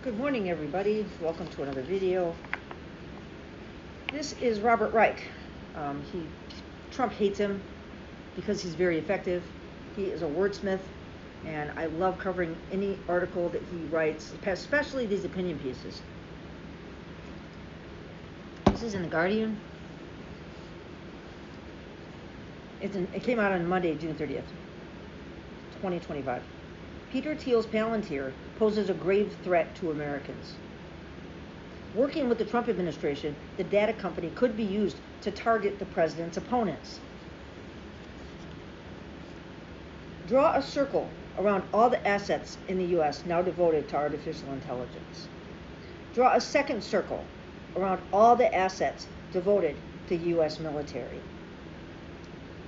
Good morning, everybody. Welcome to another video. This is Robert Reich. Trump hates him because he's very effective. He is a wordsmith, and I love covering any article that he writes, especially these opinion pieces. This is in The Guardian. It came out on Monday, June 30th, 2025. Peter Thiel's Palantir poses a grave threat to Americans. Working with the Trump administration, the data company could be used to target the president's opponents. Draw a circle around all the assets in the U.S. now devoted to artificial intelligence. Draw a second circle around all the assets devoted to U.S. military.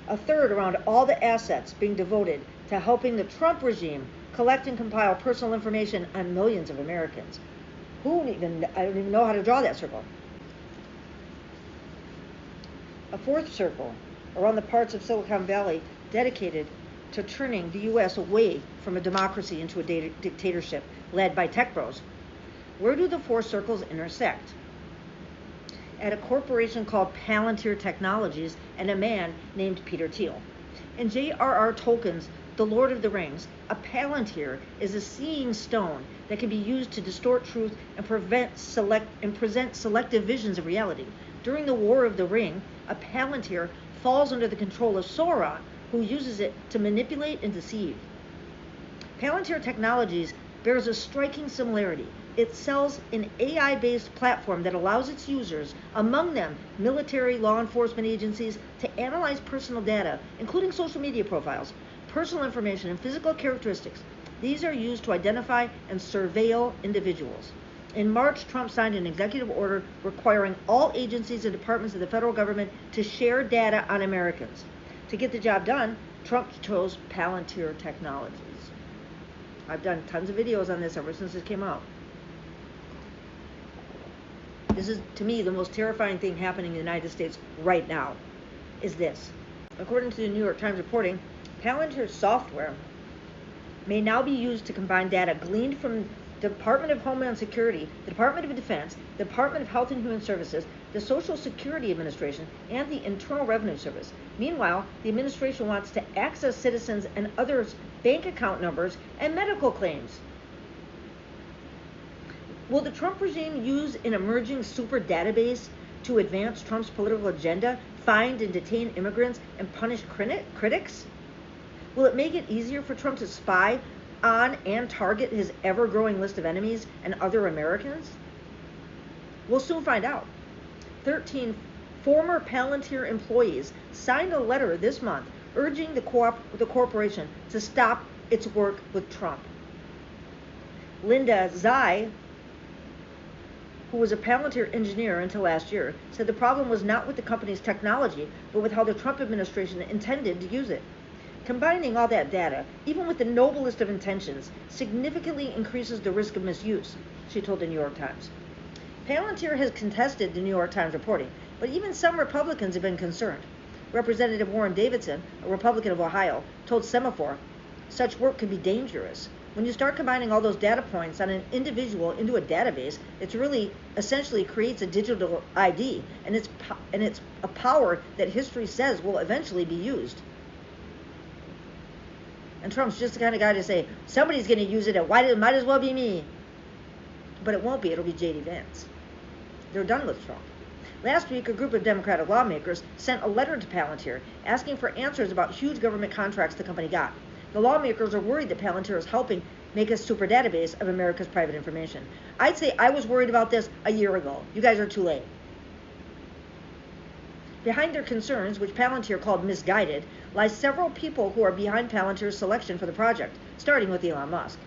A third around all the assets being devoted to helping the Trump regime collect and compile personal information on millions of Americans. I don't even know how to draw that circle. A fourth circle around the parts of Silicon Valley dedicated to turning the U.S. away from a democracy into a dictatorship led by tech bros. Where do the four circles intersect? At a corporation called Palantir Technologies and a man named Peter Thiel. In J.R.R. Tolkien's The Lord of the Rings, a Palantir is a seeing stone that can be used to distort truth and present selective visions of reality. During the War of the Ring, a Palantir falls under the control of Sauron, who uses it to manipulate and deceive. Palantir Technologies bears a striking similarity. It sells an AI-based platform that allows its users, among them military, law enforcement agencies, to analyze personal data, including social media profiles, personal information, and physical characteristics. These are used to identify and surveil individuals. In March, Trump signed an executive order requiring all agencies and departments of the federal government to share data on Americans. To get the job done, Trump chose Palantir Technologies. I've done tons of videos on this ever since it came out. This is, to me, the most terrifying thing happening in the United States right now, is this. According to the New York Times reporting, Palantir software may now be used to combine data gleaned from the Department of Homeland Security, the Department of Defense, the Department of Health and Human Services, the Social Security Administration, and the Internal Revenue Service. Meanwhile, the administration wants to access citizens and others' bank account numbers and medical claims. Will the Trump regime use an emerging super database to advance Trump's political agenda, find and detain immigrants, and punish critics? Will it make it easier for Trump to spy on and target his ever-growing list of enemies and other Americans? We'll soon find out. 13 former Palantir employees signed a letter this month urging the corporation to stop its work with Trump. Linda Zai, who was a Palantir engineer until last year, said the problem was not with the company's technology, but with how the Trump administration intended to use it. Combining all that data, even with the noblest of intentions, significantly increases the risk of misuse, she told the New York Times. Palantir has contested the New York Times reporting, but even some Republicans have been concerned. Representative Warren Davidson, a Republican of Ohio, told Semaphore, such work could be dangerous. When you start combining all those data points on an individual into a database, it's really essentially creates a digital ID, and it's a power that history says will eventually be used. And Trump's just the kind of guy to say, somebody's going to use it, it might as well be me. But it won't be, it'll be J.D. Vance. They're done with Trump. Last week, a group of Democratic lawmakers sent a letter to Palantir asking for answers about huge government contracts the company got. The lawmakers are worried that Palantir is helping make a super database of America's private information. I'd say I was worried about this a year ago. You guys are too late. Behind their concerns, which Palantir called misguided, lie several people who are behind Palantir's selection for the project, starting with Elon Musk.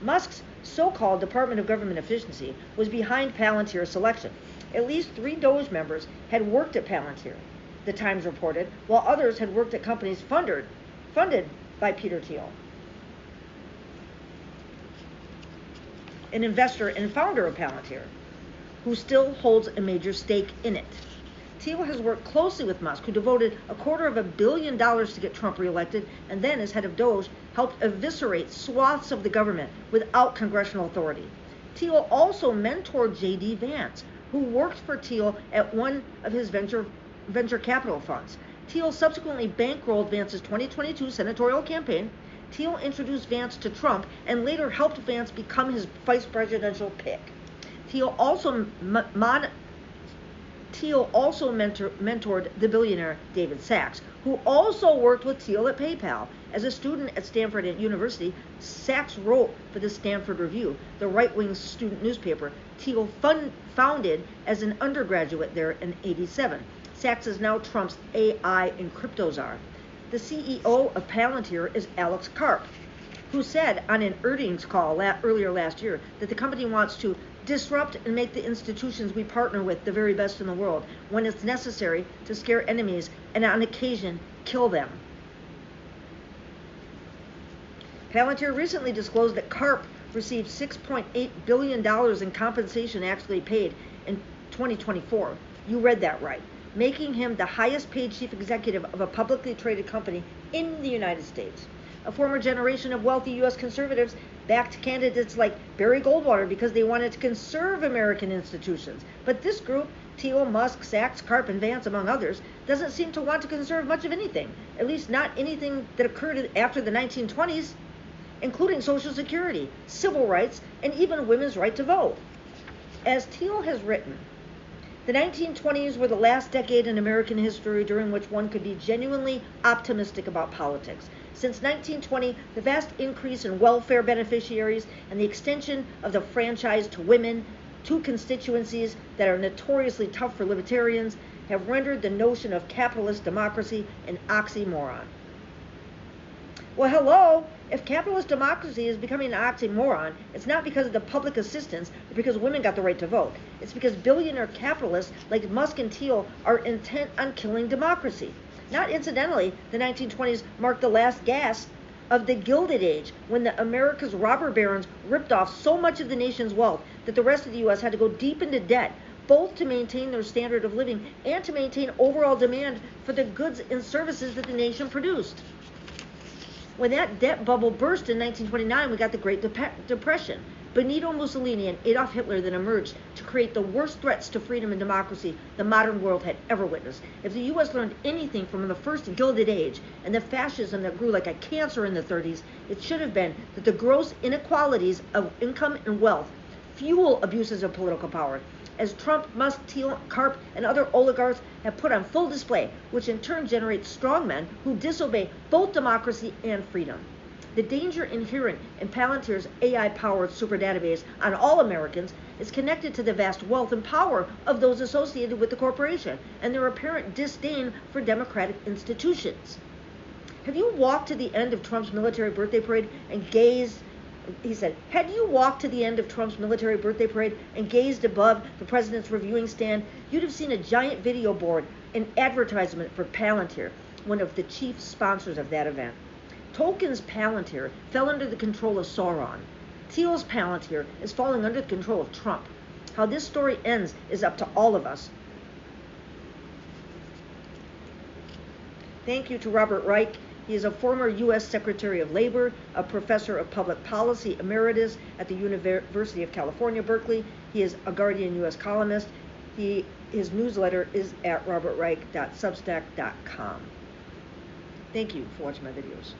Musk's so-called Department of Government Efficiency was behind Palantir's selection. At least 3 DOGE members had worked at Palantir, the Times reported, while others had worked at companies funded by Peter Thiel, an investor and founder of Palantir, who still holds a major stake in it. Thiel has worked closely with Musk, who devoted $250 million to get Trump reelected, and then, as head of DOGE, helped eviscerate swaths of the government without congressional authority. Thiel also mentored J.D. Vance, who worked for Thiel at one of his venture capital funds. Thiel subsequently bankrolled Vance's 2022 senatorial campaign. Thiel introduced Vance to Trump and later helped Vance become his vice presidential pick. Thiel also mentored the billionaire David Sacks, who also worked with Thiel at PayPal. As a student at Stanford University, Sacks wrote for the Stanford Review, the right-wing student newspaper Thiel founded as an undergraduate there in '87. Sacks is now Trump's AI and crypto czar. The CEO of Palantir is Alex Karp, who said on an earnings call earlier last year that the company wants to disrupt and make the institutions we partner with the very best in the world when it's necessary to scare enemies and on occasion kill them. Palantir recently disclosed that Karp received $6.8 billion in compensation actually paid in 2024. You read that right, making him the highest paid chief executive of a publicly traded company in the United States. A former generation of wealthy U.S. conservatives backed candidates like Barry Goldwater because they wanted to conserve American institutions. But this group, Thiel, Musk, Sacks, Karp, and Vance, among others, doesn't seem to want to conserve much of anything, at least not anything that occurred after the 1920s, including Social Security, civil rights, and even women's right to vote. As Thiel has written, the 1920s were the last decade in American history during which one could be genuinely optimistic about politics. Since 1920, the vast increase in welfare beneficiaries and the extension of the franchise to women, two constituencies that are notoriously tough for libertarians, have rendered the notion of capitalist democracy an oxymoron. Well, hello! If capitalist democracy is becoming an oxymoron, it's not because of the public assistance or because women got the right to vote. It's because billionaire capitalists like Musk and Thiel are intent on killing democracy. Not incidentally, the 1920s marked the last gasp of the Gilded Age, when the America's robber barons ripped off so much of the nation's wealth that the rest of the U.S. had to go deep into debt, both to maintain their standard of living and to maintain overall demand for the goods and services that the nation produced. When that debt bubble burst in 1929, we got the Great Depression. Benito Mussolini and Adolf Hitler then emerged to create the worst threats to freedom and democracy the modern world had ever witnessed. If the U.S. learned anything from the first Gilded Age and the fascism that grew like a cancer in the 30s, it should have been that the gross inequalities of income and wealth fuel abuses of political power, as Trump, Musk, Thiel, Karp, and other oligarchs have put on full display, which in turn generates strongmen who disobey both democracy and freedom. The danger inherent in Palantir's AI-powered super database on all Americans is connected to the vast wealth and power of those associated with the corporation and their apparent disdain for democratic institutions. Have you walked to the end of Trump's military birthday parade and gazed had you walked to the end of Trump's military birthday parade and gazed above the president's reviewing stand, you'd have seen a giant video board, an advertisement for Palantir, one of the chief sponsors of that event. Tolkien's Palantir fell under the control of Sauron. Thiel's Palantir is falling under the control of Trump. How this story ends is up to all of us. Thank you to Robert Reich. He is a former U.S. Secretary of Labor, a professor of public policy emeritus at the University of California, Berkeley. He is a Guardian U.S. columnist. His newsletter is at robertreich.substack.com. Thank you for watching my videos.